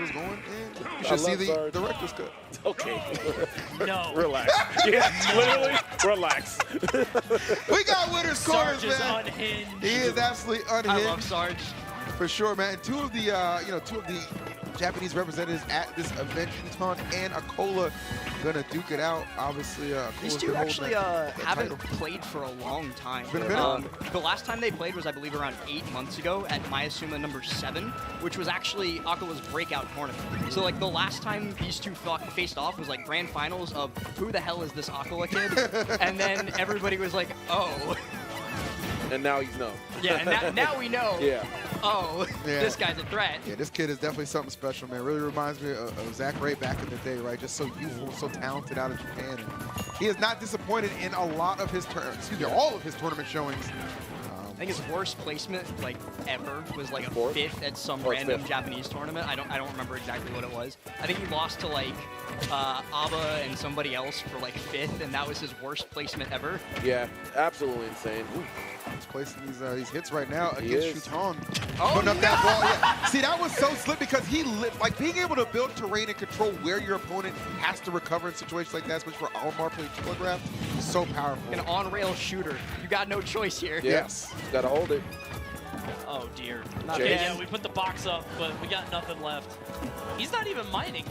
was going, and you should see the director's cut. Okay. No. Relax. Yeah, literally, relax. We got winner's corners, Sarge is man. unhinged. He is absolutely unhinged. I love Sarge. For sure, man. And two of the Japanese representatives at this event, Shuton and Acola, gonna duke it out. Obviously, these two actually haven't played for a long time. The last time they played was, I believe, around 8 months ago at Mayasuma #7, which was actually Acola's breakout tournament. So, like, the last time these two faced off was like grand finals of who the hell is this Acola kid, and then everybody was like, oh. And now he's known. Yeah, and now we know. Yeah. Oh, yeah. This guy's a threat. Yeah, this kid is definitely something special, man. Really reminds me of Zach Ray back in the day, right? Just so youthful, so talented out of Japan. And he has not disappointed in a lot of his all of his tournament showings. I think his worst placement, like, ever was like a Fourth? 5th at some random Japanese tournament. I don't remember exactly what it was. I think he lost to like Abba and somebody else for like 5th, and that was his worst placement ever. Yeah, absolutely insane. Ooh. He's placing these hits right now against Shuton. Oh, putting up that ball. Yeah. See, that was so slick because like being able to build terrain and control where your opponent has to recover in situations like that, especially for Olimar playing telegraph, is so powerful. An on-rail shooter. You got no choice here. Yeah. Yes. Gotta hold it. Oh dear. Okay, yeah, we put the box up, but we got nothing left. He's not even mining.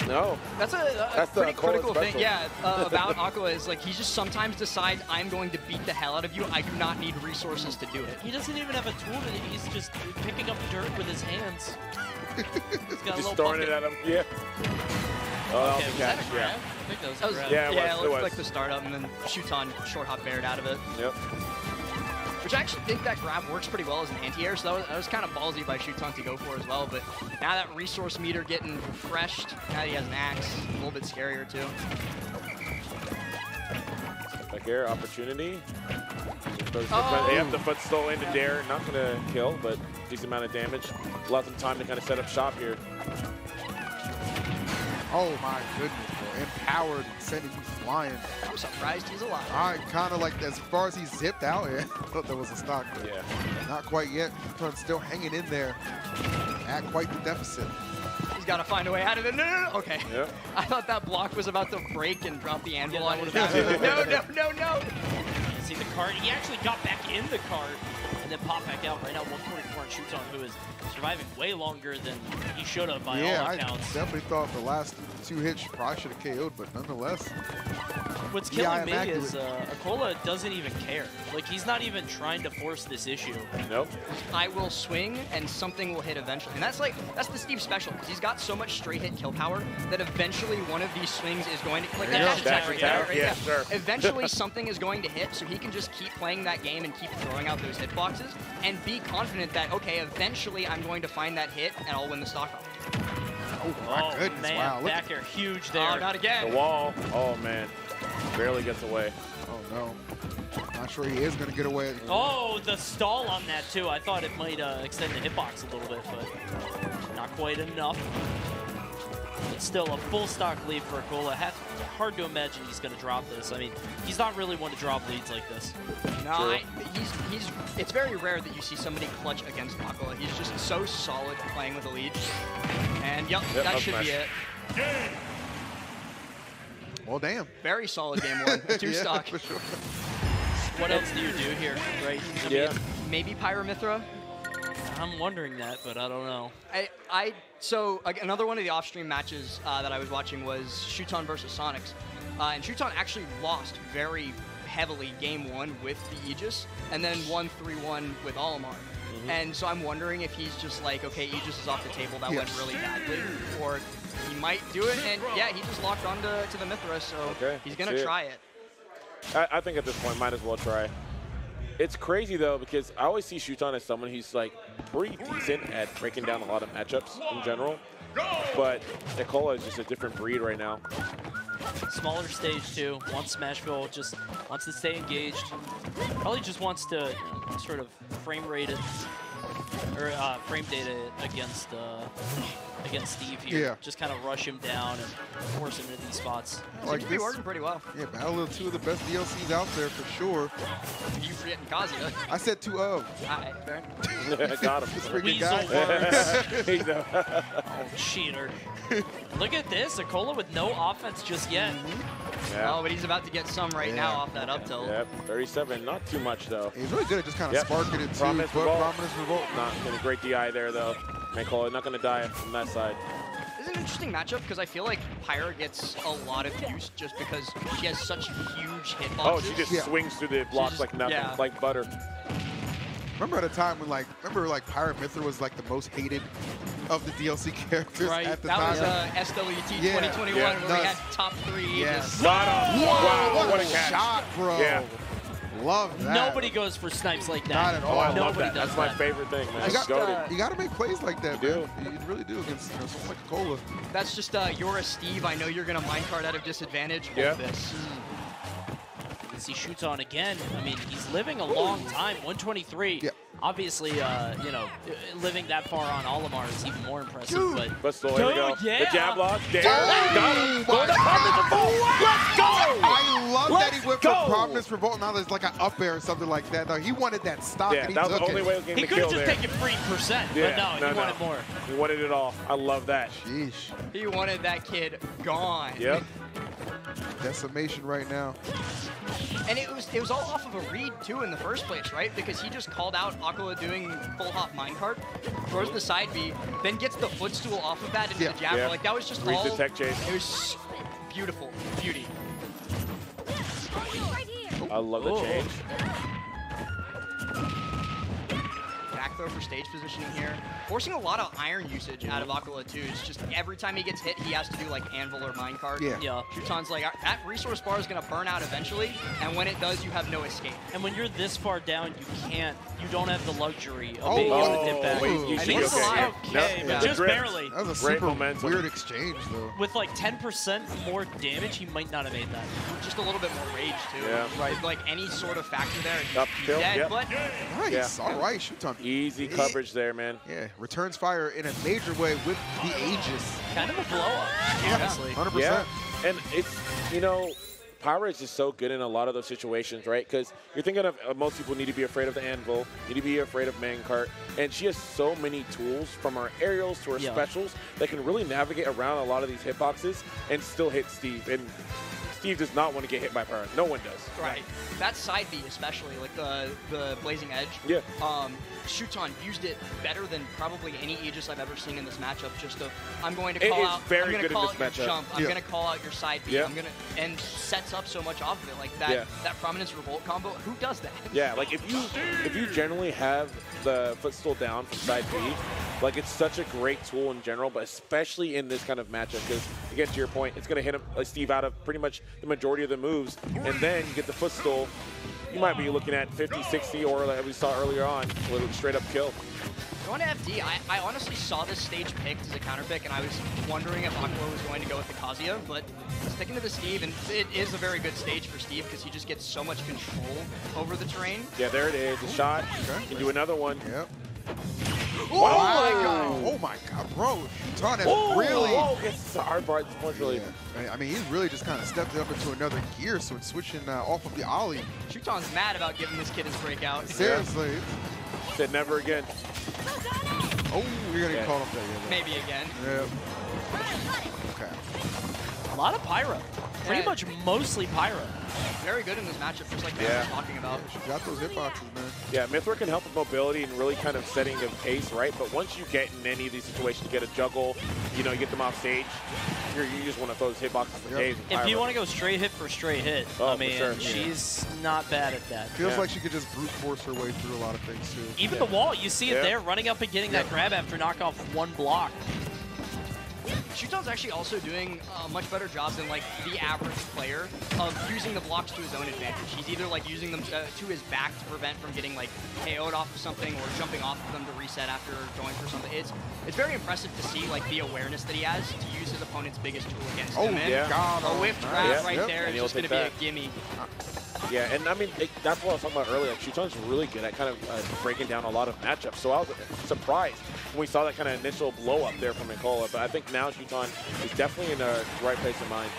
No. That's a pretty critical thing. special. Yeah, about Acola is like he just sometimes decides I'm going to beat the hell out of you. I do not need resources to do it. He doesn't even have a tool to. He's just picking up dirt with his hands. He's got Just a throwing bucket. it at him. Yeah. Oh, Okay, was that a grab? yeah. I think that was That a was, grab. Yeah, it was. looked like the startup, and then Shuton short hop bared out of it. Yep. Which I actually think that grab works pretty well as an anti-air, so that was kind of ballsy by Shuton to go for as well. But now that resource meter getting refreshed, now he has an axe, a little bit scarier too. Back air, opportunity. Oh. They have the foot stole into dare, not gonna kill, but decent amount of damage. Allows them time to kind of set up shop here. Oh my goodness, bro. Empowered, sending you flying. I'm surprised he's alive. I kind of like, as far as he zipped out here, I thought there was a stock, but Yeah. not quite yet. Shuton's still hanging in there at quite the deficit. He's got to find a way out of it. No. Okay. Yep. I thought that block was about to break and drop the anvil Yeah, on that his would've ass. No. You see the cart. He actually got back in the cart and then popped back out. Right now, 144 on Shuton, who is surviving way longer than he should have by all accounts. I definitely thought the last 2 hits probably should have KO'd, but nonetheless. What's Yeah, killing me I'm is Acola doesn't even care. Like, he's not even trying to force this issue. Nope. I will swing and something will hit eventually. And that's the Steve special, because he's got so much straight hit kill power that eventually one of these swings is going to, like that dash attack right there. Right? Yeah, sure. Eventually something is going to hit, so he can just keep playing that game and keep throwing out those hitboxes and be confident that, okay, eventually I'm going to find that hit and I'll win the stock off. Oh my goodness, man, wow. Look back air huge there. Oh, not again. The wall. Oh, man. Barely gets away. Oh no. Not sure he is going to get away. Oh, the stall on that too. I thought it might extend the hitbox a little bit, but not quite enough. It's still a full stock lead for Acola. Hard to imagine he's going to drop this. I mean, he's not really one to drop leads like this. No, it's very rare that you see somebody clutch against Acola. He's just so solid playing with a lead. And yep, that should be it. Well, damn. Very solid game one. 2 stock. For sure. What else do you do here, right? I Yeah. mean, Maybe Pyromithra. I'm wondering that, but I don't know. So another one of the off-stream matches that I was watching was Shuton versus Sonics. And Shuton actually lost very heavily game 1 with the Aegis, and then won 3-1 with Olimar. And so I'm wondering if he's just like, okay, Aegis is off the table, that went really badly, or he might do it, and yeah, he just locked on to the Mithra, so he's going to try it. I think at this point, might as well try. It's crazy, though, because I always see Shuton as someone who's, like, pretty decent at breaking down a lot of matchups in general. But Acola is just a different breed right now. Smaller stage, too. Wants Smashville, just wants to stay engaged. Probably just wants to sort of frame rate it. or frame data against Steve here. Yeah. Just kind of rush him down and force him into these spots. Seems to be working pretty well. Yeah, battle of 2 of the best DLCs out there for sure. You forgetting Kazuya. I said 2 of. Alright, fair. Got him. This freaking Weasel guy. works. Oh, cheater. Look at this. Acola with no offense just yet. Yeah. Oh, but he's about to get some right now off that up tilt. Yep, 37. Not too much, though. He's really good at just kind of Yep. sparking it too. Prominence But revolt. Prominence Revolt. Not getting a great DI there, though. Acola not going to die from that side. This is an interesting matchup because I feel like Pyra gets a lot of use just because she has such huge hitboxes. Oh, she just Yeah. swings through the blocks just- like nothing, yeah. like butter. Remember at a time when Pirate Mithra was like the most hated of the DLC characters Right. at the That time. was SWT Yeah. 2021 Yeah. where we Nuts. had top 3 Aegis. Got him. Wow, what a catch. shot, bro. Yeah. Love that. Nobody goes for snipes like that. Not at all. Oh, I love Nobody that. does That's my that. favorite thing, man. You got, Goated. you got to make plays like that, You man. You really do against someone like Acola. That's just, you're a Steve. I know you're going to minecart out of disadvantage. Yeah. Hold this. You can see Shuton again. I mean, he's living a long time. 123. Yeah. Obviously, you know, living that far on Olimar is even more impressive. Dude. But But still, here we go. yeah. The jab lock. There. Oh, Got him. my Going up God. under the ball. Let's go. I love that he went go. for Prominence Revolt. Now there's like an up air or something like that. No, he wanted that stock Yeah, and he that was took the only it. way he was he getting the could kill have just there. taken 3%, Yeah, but no, he wanted more. He wanted it all. I love that. Sheesh. He wanted that kid gone. Yep. Decimation right now. And it was all off of a read too in the first place, right? Because he just called out Acola doing full hop minecart, throws the side B, then gets the footstool off of that into Yeah. the jab. Yeah. Like that was just Reads all. the tech chase. It was beautiful, beauty. I love the Oh. change. Back throw for stage positioning here. Forcing a lot of iron usage out of Acola too. It's just every time he gets hit, he has to do like anvil or minecart. Yeah. Yeah. Shuton's like, that resource bar is gonna burn out eventually, and when it does, you have no escape. And when you're this far down, you don't have the luxury of Oh, being able to oh, dip back. wait, you I should think be it's okay. alive. Okay, Yep. but Yeah. just Drift. barely. That was a Great super momentum. weird exchange, though. With like 10% more damage, he might not have made that. Just a little bit more rage too. Yeah. Right. Like any sort of factor there, he's Uphill, dead. yep. But Nice. Yeah. All right, Shuton. Easy coverage there, man. Yeah, returns fire in a major way with the Aegis. Kind of a blow up, honestly. 100%. Yeah, and it's, you know, Pyra is just so good in a lot of those situations, right? Because you're thinking of most people need to be afraid of the anvil, need to be afraid of Mancart, and she has so many tools from her aerials to her specials that can really navigate around a lot of these hitboxes and still hit Steve. And Steve does not want to get hit by Pyra. No one does. right, that side B especially, like the Blazing Edge. Yeah. Shuton used it better than probably any Aegis I've ever seen in this matchup. Just of, I'm going to It call is out, very I'm going good to in call this out your matchup. jump, I'm Yeah. going to call out your side B, Yeah. I'm going to, and sets up so much off of it. Like that, Yeah. that Prominence Revolt combo. Who does that? Yeah, like if you generally have the footstool down from side B, like it's such a great tool in general, but especially in this kind of matchup, because again, to your point, it's going to hit him, Steve out of pretty much the majority of the moves, and then you get the footstool. You might be looking at 50, 60, or like we saw earlier on, a little straight up kill. Going to FD, I honestly saw this stage picked as a counter pick, and I was wondering if Acola was going to go with the Kazuya, but sticking to the Steve, and it is a very good stage for Steve because he just gets so much control over the terrain. Yeah, there it is, a shot. Okay. You can do another one. Yep. Wow. Oh my God, bro. Shuton has really. It's the hard part, unfortunately. Yeah. I mean, he's really just kind of stepped it up into another gear, so it's switching off of the Ollie. Shuton's mad about giving this kid his breakout. Seriously. Said never again. Oh, you're going to Yeah. get called up there. Yeah. Maybe again. Yeah. Okay. A lot of Pyra. Pretty Yeah. much mostly Pyra. Very good in this matchup, just like Matt Yeah. was talking about. She got those hitboxes, man. Yeah, Mithra can help with mobility and really kind of setting the pace, right? But once you get in any of these situations, you get a juggle, you know, you get them off stage, you just want to throw those hitboxes for Yep. days. If you want to go straight hit for straight hit, Oh, I for mean, sure. she's not bad at that. Feels Yeah. like she could just brute force her way through a lot of things, too. Even the wall, you see it Yeah. there, running up and getting that grab after knock off one block. Shuton's actually also doing a much better job than like the average player of using the blocks to his own advantage. He's either like using them to his back to prevent from getting like KO'd off of something or jumping off of them to reset after going for something. It's very impressive to see like the awareness that he has to use his opponent's biggest tool against Oh, him. And yeah. God, a whiffed nice. grab Yeah. right Yep. there And is he'll just going to take be a that. gimme. Yeah, and I mean, that's what I was talking about earlier. Like, Shuton's really good at kind of breaking down a lot of matchups. So I was surprised when we saw that kind of initial blow up there from Acola. But I think now Shuton is definitely in the right place in mind.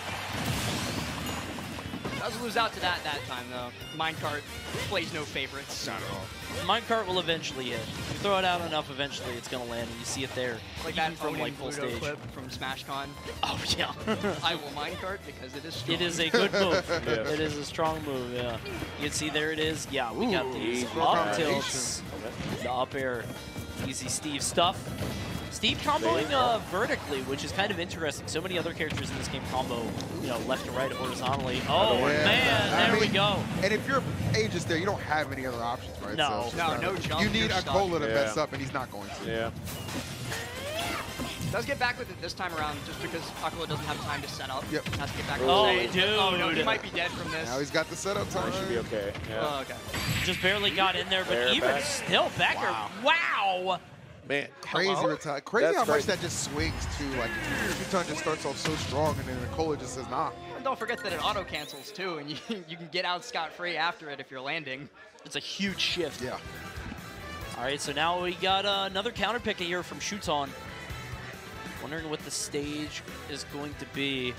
Does lose out to that time, though. Minecart plays no favorites. Not at all. Minecart will eventually hit. You throw it out enough, eventually it's going to land, and you see it there. Like even that from like full Pluto stage. clip from SmashCon. Oh, yeah. I will minecart because it is strong. It is a good move. Yeah. It is a strong move, yeah. You can see there it is. Yeah, we got these easy up combination. tilts. The up air. Easy Steve stuff. Steve comboing vertically, which is kind of interesting. So many other characters in this game combo, you know, left to right horizontally. Oh, Yeah. man, there we go. And if you're Aegis there, you don't have any other options, right? No. it's No, just, no jump, You need you're stuck. Acola to Yeah. mess up, and he's not going to. Yeah. Does get back with it this time around just because Acola doesn't have time to set up. Yep. Has to get back Oh, on stage. dude. Oh, no, he might be dead from this. Now he's got the setup time. It should be okay. Yeah. Oh, okay. Just barely got in there, but There, even back. still, Becker, wow. Man. Crazy Hello? retire. Crazy That's how much crazy. that just swings too. Like Shuton just starts off so strong, and then Acola just says, nah. And don't forget that it auto cancels too, and you can get out scot-free after it if you're landing. It's a huge shift. Yeah. All right, so now we got another counter pick here from Shuton. Wondering what the stage is going to be.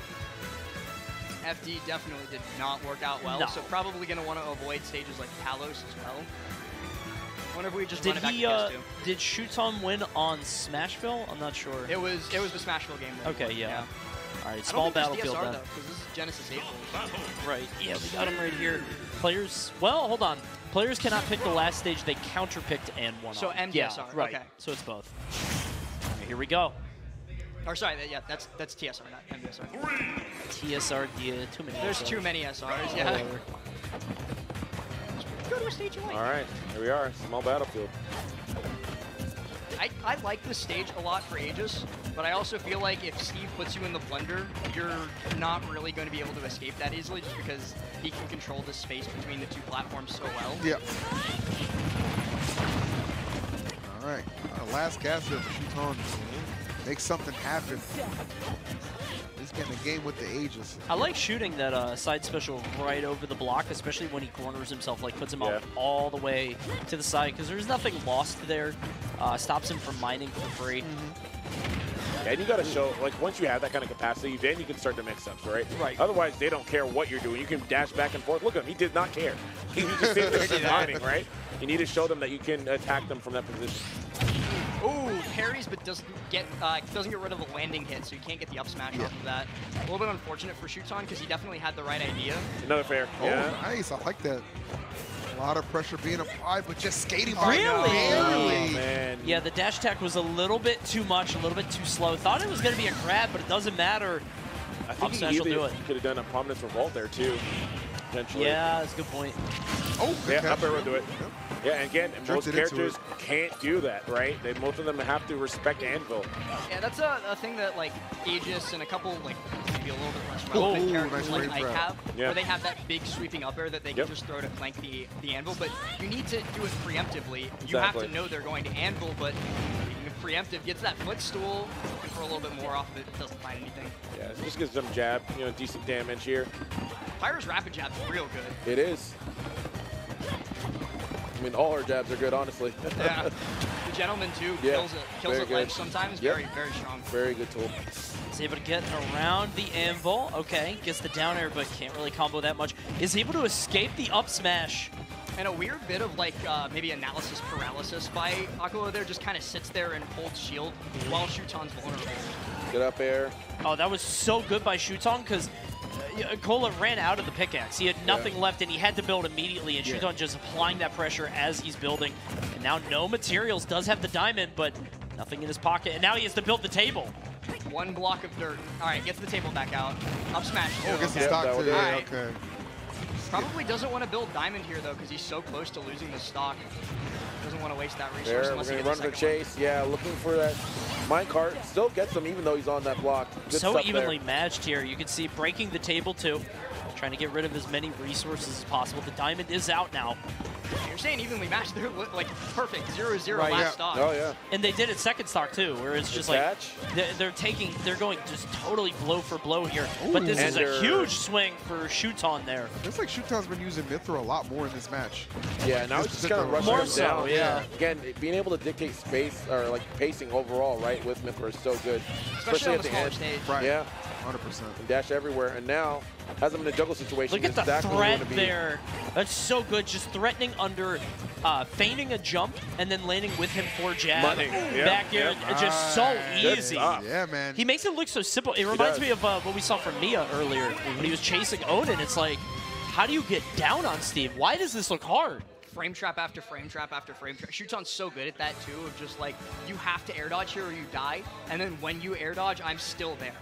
FD definitely did not work out well, No. so probably going to want to avoid stages like Talos as well. Wonder if we just Did run it back he? to PS2. Did Shuton win on Smashville? I'm not sure. It was the Smashville game. that he Okay, won, yeah. All right, I small don't think battlefield there's DSR then. though, because this is Genesis 8 rules. Right. Yeah, we got him right here. Players. Well, hold on. Players cannot pick the last stage they counter-picked and won So on. MDSR, Yeah, right. okay. So it's both. Okay, here we go. Or sorry, yeah, that's TSR, not MDSR. TSR, yeah, too many. There's SRs. too many SRs, yeah. Whatever. Go to a stage you like. All right. Here we are. Small battlefield. I like this stage a lot for Aegis, but I also feel like if Steve puts you in the blender, you're not really going to be able to escape that easily just because he can control the space between the two platforms so well. Yeah. All right. Last cast here for Shuton. Make something happen. He's getting a game with the Aegis. I like shooting that side special right over the block, especially when he corners himself, like puts him up all the way to the side, because there's nothing lost there. Stops him from mining for free. Yeah, and you got to show, like, once you have that kind of capacity, then you can start to mix ups, right? Right. Otherwise, they don't care what you're doing. You can dash back and forth. Look at him. He did not care. He just sitting there just mining, right? You need to show them that you can attack them from that position. Ooh, parries, but doesn't get rid of the landing hit, so you can't get the up smash off of that. A little bit unfortunate for Shuton because he definitely had the right idea. Another fair. Oh, Yeah. nice. I like that. A lot of pressure being applied, but just skating by Really? barely. Oh, man. Yeah, the dash attack was a little bit too much, a little bit too slow. Thought it was going to be a grab, but it doesn't matter. I Up think smash he will do it. could have done a prominence revolt there, too. Potentially. Yeah, that's a good point. Oh, good Yeah, catch. up air will do it. Yeah, and again, most Drifted into characters can't do that, right? Most of them have to respect Anvil. Yeah, that's a thing that like Aegis and a couple like maybe a little bit less Oh, relevant characters nice like frame Ike trap. have, Yeah. where they have that big sweeping up air that they can just throw to flank the anvil. But you need to do it preemptively. You have Exactly. to know they're going to anvil, but preemptive gets that footstool, and for a little bit more off of it, doesn't find anything. Yeah, it just gives them jab, you know, decent damage here. Pyro's rapid jab's real good. It is. I mean, all her jabs are good, honestly. Yeah. The gentleman too Yeah, kills very it ledge good. sometimes. Yep. Very strong. Very good tool. Is able to get around the anvil. Okay, gets the down air, but can't really combo that much. Is able to escape the up smash. And a weird bit of like maybe analysis paralysis by Acola there, just kind of sits there and holds shield while Shuton's vulnerable. Good up air. Oh, that was so good by Shuton because Acola ran out of the pickaxe. He had nothing left, and he had to build immediately, and Shuton just applying that pressure as he's building. And now no materials, does have the diamond, but nothing in his pocket. And now he has to build the table. One block of dirt. All right, gets the table back out. Up smash. Oh, gets the Yeah, stock that would too. do it. Yeah, okay. Probably doesn't want to build diamond here though, because he's so close to losing the stock. Doesn't want to waste that resource There, we're unless he going to gets run a for second one. chase. Yeah, looking for that minecart. Still gets him even though he's on that block. Good So stuff evenly there. matched here. You can see breaking the table too. trying to get rid of as many resources as possible. The diamond is out now. You're saying evenly matched. They're like perfect 0-0 Right, last yeah. stock. Oh, yeah. And they did it second stock too, where it's just Detach. like they're going just totally blow for blow here. But this is a huge swing for Shuton there. Looks like Shuton's been using Mithra a lot more in this match. Yeah, now he's just kind of rushing More him so, down. yeah. Again, being able to dictate space or like pacing overall, right, with Mithra is so good. Especially on at the the smaller end. stage. Right. Yeah, 100%. and dash everywhere. And now has him in a juggle situation. Look at the exactly where you threat wanna be. there. That's so good. Just threatening under, feigning a jump, and then landing with him for jab. Money. Yeah, Back here, yeah. just so Good easy. stuff. Yeah, man. He makes it look so simple. It reminds does. me of what we saw from Mia earlier when he was chasing Odin. It's like, how do you get down on Steve? Why does this look hard? Frame trap after frame trap after frame trap. Shuton's so good at that too, of just like, you have to air dodge here or you die, and then when you air dodge, I'm still there.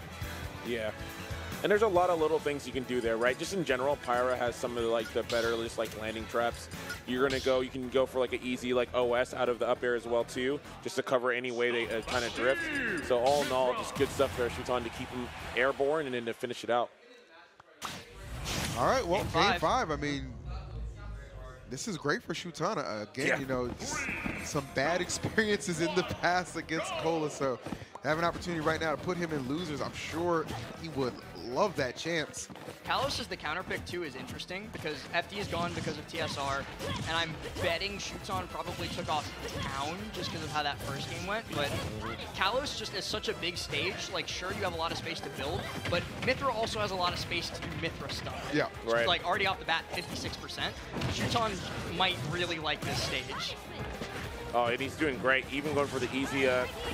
Yeah. And there's a lot of little things you can do there, right? Just in general, Pyra has some of the better just like landing traps. You can go for like an easy like OS out of the up air as well too, just to cover any way they kind of drift. So all in all, just good stuff there, Shuton, to keep him airborne and then to finish it out. All right, well, Game game 5, I mean, this is great for Shuton. Again, Yeah. you know, some bad experiences in the past against Acola, so have an opportunity right now to put him in losers. I'm sure he would love that chance. Kalos as the counter pick too is interesting because FD is gone because of TSR, and I'm betting Shuton probably took off town just because of how that first game went. But Kalos just is such a big stage. Like, sure, you have a lot of space to build, but Mithra also has a lot of space to do Mithra stuff. Yeah. So Right. like already off the bat, 56%. Shuton might really like this stage. Oh, and he's doing great. Even going for the easy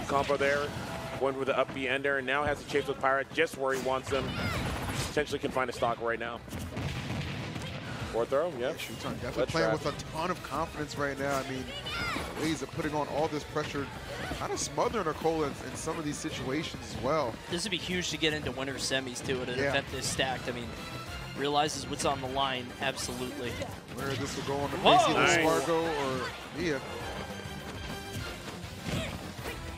combo there, going for the up B ender, and now has a chase with Pirate just where he wants him. Potentially can find a stock right now. Forward throw, yeah. Shuton definitely Let's playing try. with a ton of confidence right now. I mean, ways of putting on all this pressure, kind of smothering Acola in some of these situations as well. This would be huge to get into winter semis too at an Yeah. event this stacked. I mean, realizes what's on the line, absolutely. Where this will go on the Whoa! face, either Nice. Spargo or Mia.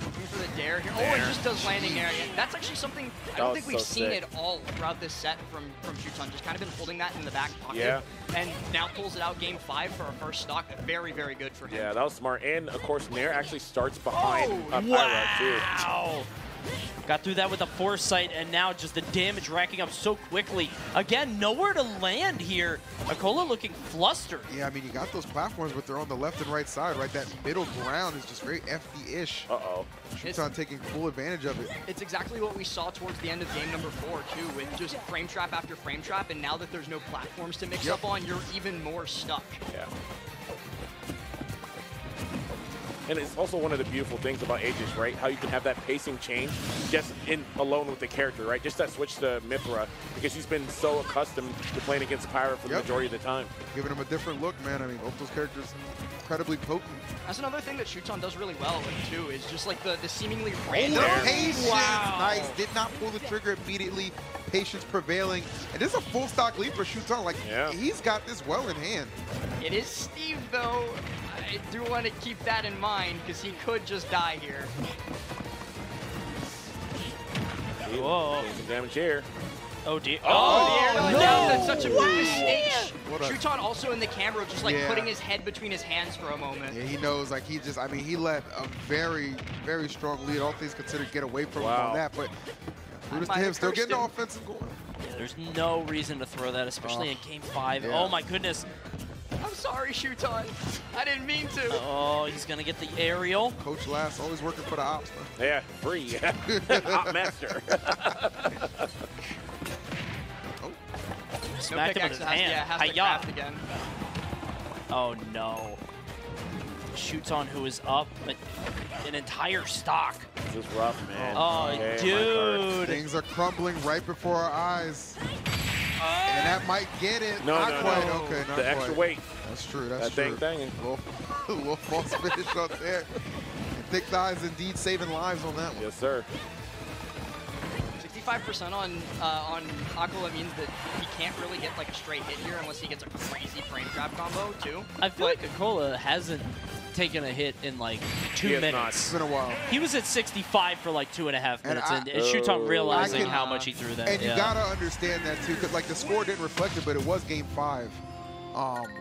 Looking for the dare here. Oh, it just does landing area. That's actually something I don't was think we've so seen sick. it all throughout this set from Shuton. Just kind of been holding that in the back pocket. Yeah. And now pulls it out game 5 for a first stock. Very, very good for him. Yeah, that was smart. And of course, Nair actually starts behind Pyra too. Wow! Got through that with a foresight, and now just the damage racking up so quickly. Again, nowhere to land here. Acola looking flustered. Yeah, I mean, you got those platforms, but they're on the left and right side, right? That middle ground is just very FD-ish. Uh-oh. Shuton taking full advantage of it. It's exactly what we saw towards the end of game number 4, too, with just frame trap after frame trap, and now that there's no platforms to mix up on, you're even more stuck. Yeah. And it's also one of the beautiful things about Aegis, right? How you can have that pacing change just alone with the character, right? Just that switch to Mithra, because he's been so accustomed to playing against Pyra for the majority of the time. Giving him a different look, man. I mean, both those characters incredibly potent. That's another thing that Shuton does really well with, too, is just like the seemingly The random. patience, Wow. nice. Did not pull the trigger immediately. Patience prevailing. And this is a full stock lead for Shuton. Like, Yeah. he's got this well in hand. It is Steve, though. I do want to keep that in mind, because he could just die here. Whoa. Doing some damage here. Oh, dear. Oh, the air dodge no down. That's such a way! big mistake. What a- Shuton also in the camera, just like Yeah. putting his head between his hands for a moment. Yeah, he knows, like, he just, I mean, he let a very, very strong lead, all things considered, get away from him Wow. on that. But kudos might to him, have still cursed getting the him. offensive going. There's no reason to throw that, especially in game 5. Yeah. Oh, my goodness. I'm sorry, Shuton. I didn't mean to. Oh, he's going to get the aerial. Coach Lass always working for the ops, man. Yeah, free. Op master. Oh, Smacked him in his hand. Yeah, has to Hi-ya. craft again. Oh, no. Shuton, who is up an entire stock. This is rough, man. Oh, Okay, my dude. things are crumbling right before our eyes. And that might get it. No, not no, quite. no. Okay, not The extra quite. weight. That's true. That's That true. thing. A little false finish up there. Thick thighs indeed saving lives on that one. Yes, sir. 65% on Acola means that he can't really get like a straight hit here unless he gets a crazy frame trap combo too. I feel like Acola hasn't taken a hit in like He 2 has not. minutes. It's been a while. He was at 65 for like 2.5 minutes, and Oh. Shuton realizing I can- how much he threw that. And you yeah. gotta understand that too, because like the score didn't reflect it, but it was Game 5.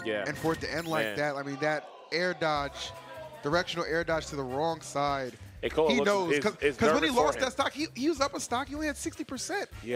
Yeah. And for it to end like Man. that, I mean, that air dodge, directional air dodge to the wrong side. Acola He looks- knows is because when he nervous for lost him. that stock, he was up a stock. He only had 60%. Yeah.